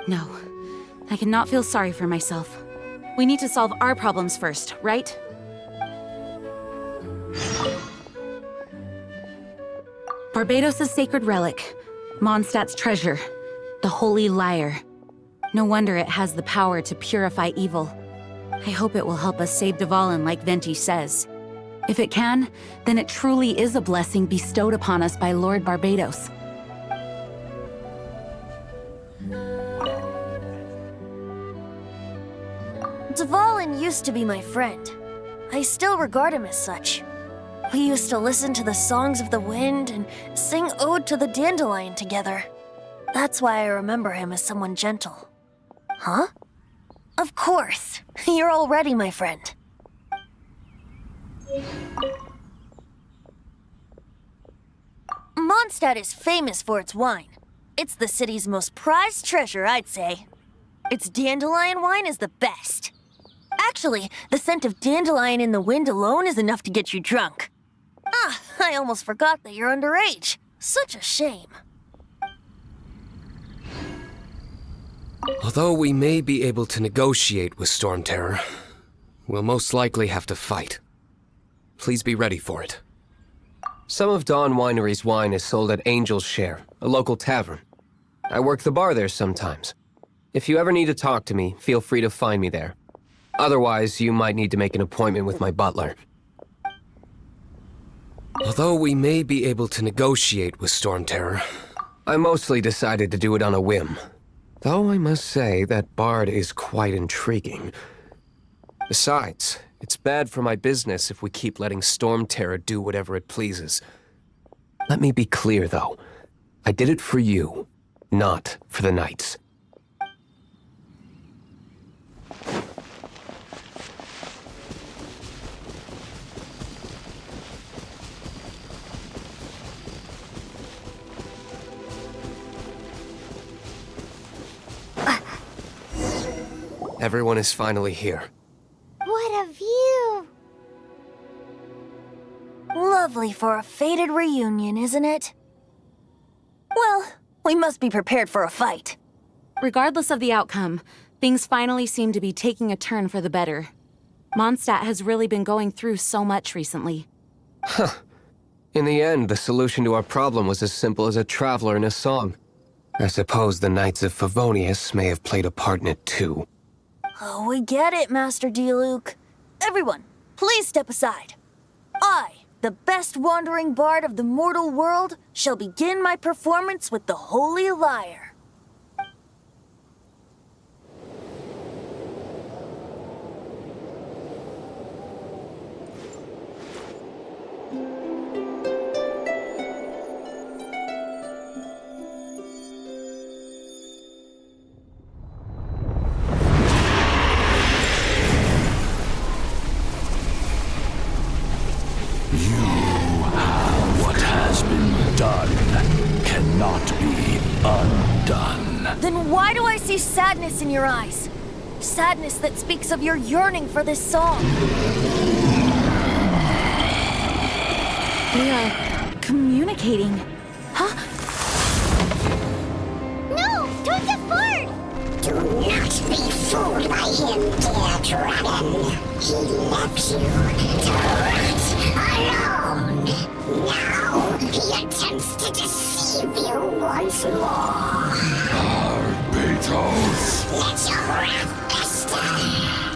No, I cannot feel sorry for myself. We need to solve our problems first, right? Barbados' sacred relic, Mondstadt's treasure, the Holy Lyre. No wonder it has the power to purify evil. I hope it will help us save Dvalin like Venti says. If it can, then it truly is a blessing bestowed upon us by Lord Barbados. Dvalin used to be my friend. I still regard him as such. We used to listen to the songs of the wind and sing Ode to the Dandelion together. That's why I remember him as someone gentle. Huh? Of course. You're all ready, my friend. Mondstadt is famous for its wine. It's the city's most prized treasure, I'd say. Its dandelion wine is the best. Actually, the scent of dandelion in the wind alone is enough to get you drunk. Ah, I almost forgot that you're underage. Such a shame. Although we may be able to negotiate with Stormterror, we'll most likely have to fight. Please be ready for it. Some of Dawn Winery's wine is sold at Angel's Share, a local tavern. I work the bar there sometimes. If you ever need to talk to me, feel free to find me there. Otherwise, you might need to make an appointment with my butler. Although we may be able to negotiate with Stormterror, I mostly decided to do it on a whim. Though I must say that Bard is quite intriguing. Besides, it's bad for my business if we keep letting Stormterror do whatever it pleases. Let me be clear, though. I did it for you, not for the Knights. Everyone is finally here. What a view! Lovely for a fated reunion, isn't it? Well, we must be prepared for a fight. Regardless of the outcome, things finally seem to be taking a turn for the better. Mondstadt has really been going through so much recently. Huh. In the end, the solution to our problem was as simple as a traveler in a song. I suppose the Knights of Favonius may have played a part in it too. Oh, we get it, Master D-Luke. Everyone, please step aside. I, the best wandering bard of the mortal world, shall begin my performance with the Holy Lyre. What has been done cannot be undone. Then why do I see sadness in your eyes? Sadness that speaks of your yearning for this song. We are communicating. Huh? No! Don't get bored! Do not be fooled by him, dear dragon. He left you to rot alone. Now he attempts to deceive you once more. Barbatos. Let your wrath fester.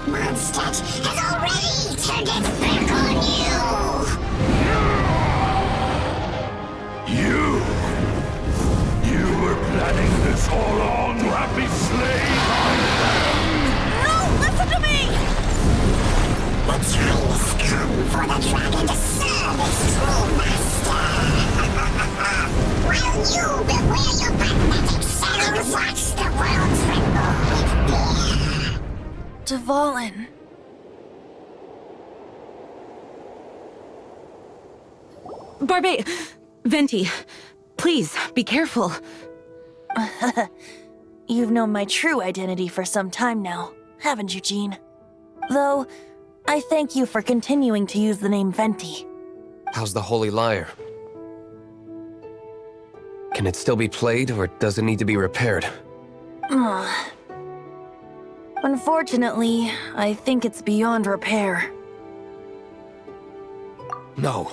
Mondstadt has already turned its back on you. You were planning this all along to have me slain by them. No, listen to me! The time has come for the dragon to serve its true master. While you beware your magnetic shadows, watch the world tremble with fear. Dvalin. Venti, please, be careful. You've known my true identity for some time now, haven't you, Jean? Though, I thank you for continuing to use the name Venti. How's the Holy Lyre? Can it still be played, or does it need to be repaired? Unfortunately, I think it's beyond repair. No.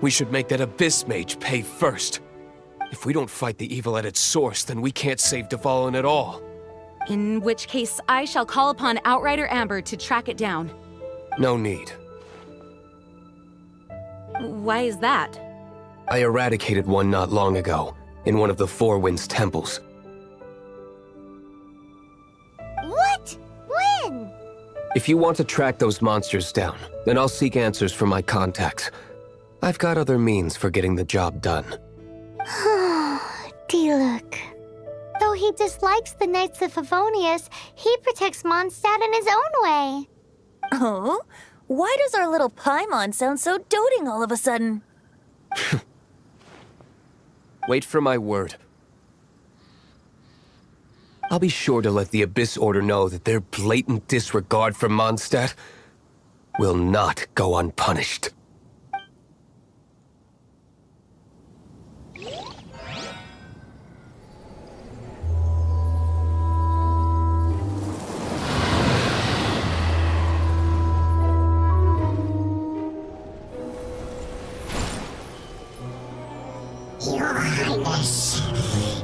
We should make that Abyss Mage pay first. If we don't fight the evil at its source, then we can't save Dvalin at all. In which case, I shall call upon Outrider Amber to track it down. No need. Why is that? I eradicated one not long ago, in one of the Four Winds temples. What? When? If you want to track those monsters down, then I'll seek answers from my contacts. I've got other means for getting the job done. D-Luke. Though he dislikes the Knights of Favonius, he protects Mondstadt in his own way. Oh? Why does our little Paimon sound so doting all of a sudden? Wait for my word. I'll be sure to let the Abyss Order know that their blatant disregard for Mondstadt will not go unpunished. Your Highness,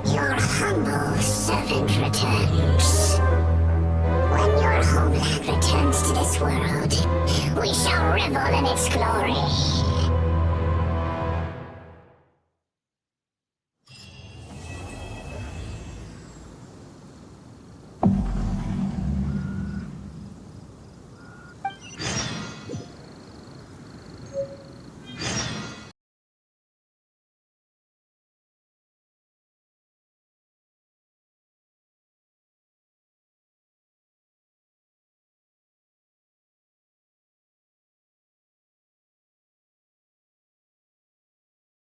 your humble servant returns. When your homeland returns to this world, we shall revel in its glory.